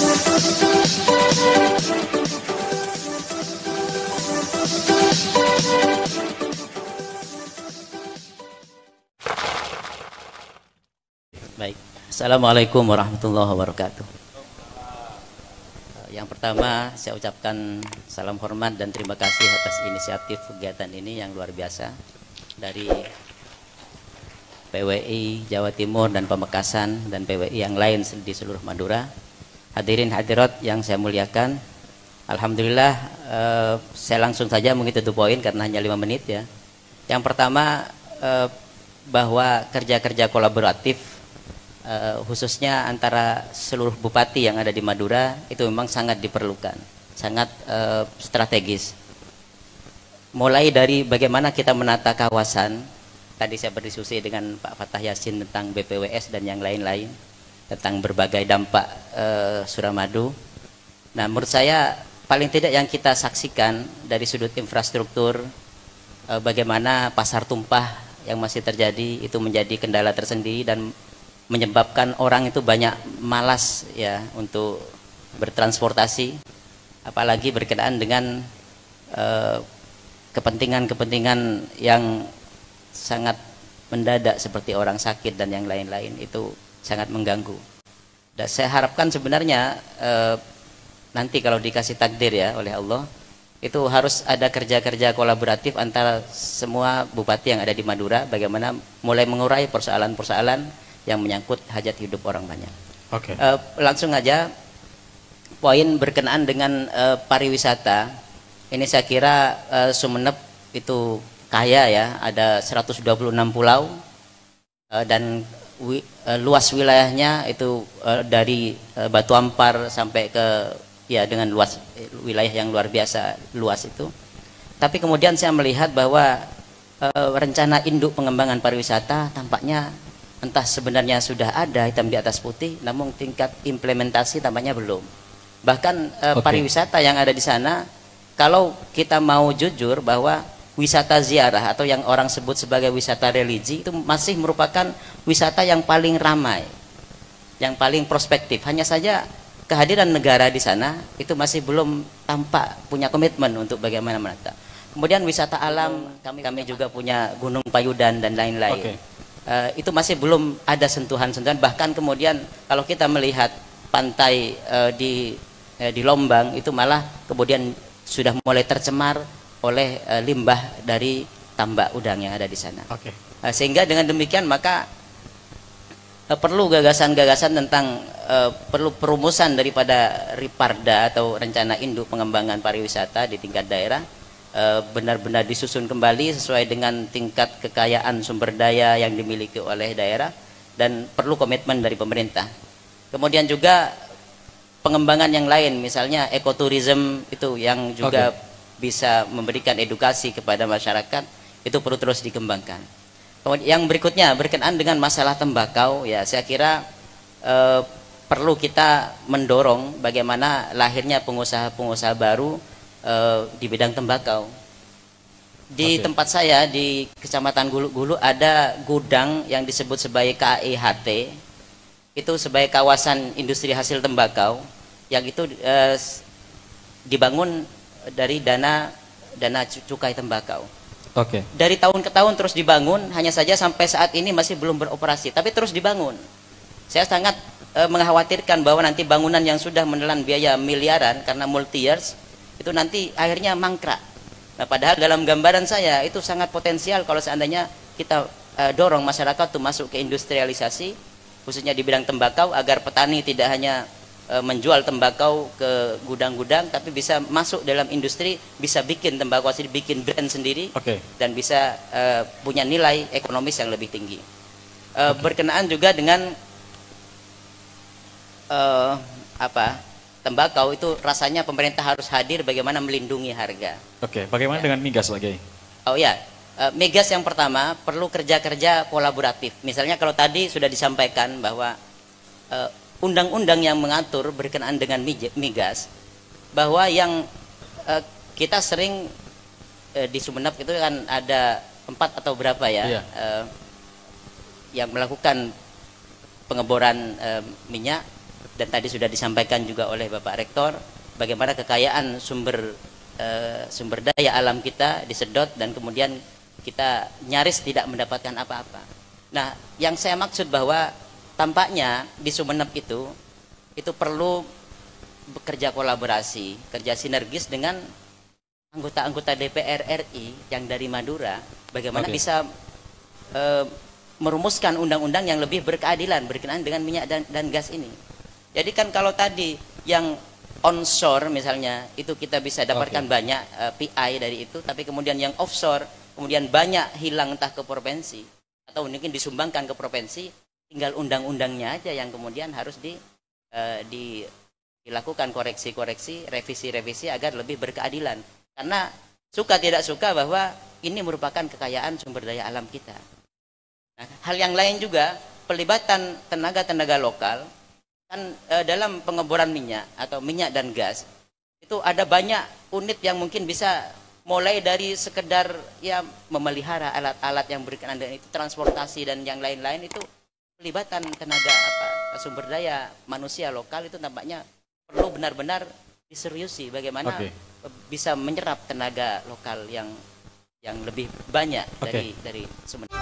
Baik, Assalamualaikum warahmatullahi wabarakatuh. Yang pertama saya ucapkan salam hormat dan terima kasih atas inisiatif kegiatan ini yang luar biasa dari PWI Jawa Timur dan Pamekasan dan PWI yang lain di seluruh Madura. Hadirin hadirat yang saya muliakan, alhamdulillah saya langsung saja mengikuti poin karena hanya 5 menit ya. Yang pertama bahwa kerja-kerja kolaboratif khususnya antara seluruh bupati yang ada di Madura itu memang sangat diperlukan, sangat strategis. Mulai dari bagaimana kita menata kawasan, tadi saya berdiskusi dengan Pak Fatah Yasin tentang BPWS dan yang lain-lain, tentang berbagai dampak Suramadu. Nah, menurut saya paling tidak yang kita saksikan dari sudut infrastruktur, bagaimana pasar tumpah yang masih terjadi itu menjadi kendala tersendiri dan menyebabkan orang itu banyak malas ya untuk bertransportasi, apalagi berkenaan dengan kepentingan-kepentingan yang sangat mendadak seperti orang sakit dan yang lain-lain, itu sangat mengganggu. Dan saya harapkan sebenarnya nanti kalau dikasih takdir ya oleh Allah, itu harus ada kerja-kerja kolaboratif antara semua bupati yang ada di Madura, bagaimana mulai mengurai persoalan-persoalan yang menyangkut hajat hidup orang banyak. Oke. Langsung aja poin berkenaan dengan pariwisata. Ini saya kira Sumeneb itu kaya ya, ada 126 pulau dan luas wilayahnya itu dari Batu Ampar sampai ke ya dengan luas wilayah yang luar biasa luas itu. Tapi kemudian saya melihat bahwa rencana induk pengembangan pariwisata tampaknya entah sebenarnya sudah ada hitam di atas putih, namun tingkat implementasi tampaknya belum. Bahkan pariwisata yang ada di sana, kalau kita mau jujur bahwa wisata ziarah atau yang orang sebut sebagai wisata religi itu masih merupakan wisata yang paling ramai, yang paling prospektif. Hanya saja kehadiran negara di sana itu masih belum tampak punya komitmen untuk bagaimana menata. Kemudian wisata alam, kami juga punya Gunung Payudan dan lain-lain. Itu masih belum ada sentuhan-sentuhan. Bahkan kemudian kalau kita melihat pantai di Lombang itu malah kemudian sudah mulai tercemar oleh limbah dari tambak udang yang ada di sana. Sehingga dengan demikian maka perlu gagasan-gagasan tentang perlu perumusan daripada Riparda atau rencana induk pengembangan pariwisata di tingkat daerah, benar-benar disusun kembali sesuai dengan tingkat kekayaan sumber daya yang dimiliki oleh daerah dan perlu komitmen dari pemerintah. Kemudian juga pengembangan yang lain, misalnya ekoturism itu yang juga bisa memberikan edukasi kepada masyarakat, itu perlu terus dikembangkan. Kemudian yang berikutnya berkenaan dengan masalah tembakau, ya saya kira perlu kita mendorong bagaimana lahirnya pengusaha-pengusaha baru di bidang tembakau. Di tempat saya di Kecamatan Gulu-Gulu ada gudang yang disebut sebagai KIHT, itu sebagai kawasan industri hasil tembakau yang itu dibangun dari dana cukai tembakau. Dari tahun ke tahun terus dibangun, hanya saja sampai saat ini masih belum beroperasi, tapi terus dibangun. Saya sangat mengkhawatirkan bahwa nanti bangunan yang sudah menelan biaya miliaran karena multi years itu nanti akhirnya mangkrak. Nah, padahal dalam gambaran saya itu sangat potensial kalau seandainya kita dorong masyarakat untuk masuk ke industrialisasi, khususnya di bidang tembakau, agar petani tidak hanya menjual tembakau ke gudang-gudang, tapi bisa masuk dalam industri, bisa bikin tembakau sendiri, bikin brand sendiri, dan bisa punya nilai ekonomis yang lebih tinggi. Berkenaan juga dengan tembakau itu rasanya pemerintah harus hadir bagaimana melindungi harga. Bagaimana dengan migas lagi? Migas yang pertama perlu kerja-kerja kolaboratif. Misalnya kalau tadi sudah disampaikan bahwa undang-undang yang mengatur berkenaan dengan migas, bahwa yang kita sering di Sumeneb itu kan ada 4 atau berapa ya, yang melakukan pengeboran minyak. dan tadi sudah disampaikan juga oleh Bapak Rektor bagaimana kekayaan sumber daya alam kita disedot dan kemudian kita nyaris tidak mendapatkan apa-apa. Nah, yang saya maksud bahwa tampaknya di Sumeneb itu perlu bekerja kolaborasi, kerja sinergis dengan anggota-anggota DPR RI yang dari Madura, bagaimana bisa merumuskan undang-undang yang lebih berkeadilan berkenaan dengan minyak dan gas ini. Jadi kan kalau tadi yang onshore misalnya itu kita bisa dapatkan banyak PI dari itu, tapi kemudian yang offshore kemudian banyak hilang entah ke provinsi atau mungkin disumbangkan ke provinsi, tinggal undang-undangnya aja yang kemudian harus dilakukan koreksi-koreksi, revisi-revisi agar lebih berkeadilan. Karena suka tidak suka bahwa ini merupakan kekayaan sumber daya alam kita. Nah, hal yang lain juga pelibatan tenaga-tenaga lokal kan dalam pengeboran minyak atau minyak dan gas itu ada banyak unit yang mungkin bisa mulai dari sekedar ya memelihara alat-alat yang berkenaan dengan itu, transportasi dan yang lain-lain, itu pelibatan tenaga sumber daya manusia lokal itu tampaknya perlu benar-benar diseriusi bagaimana bisa menyerap tenaga lokal yang lebih banyak dari Sumeneb.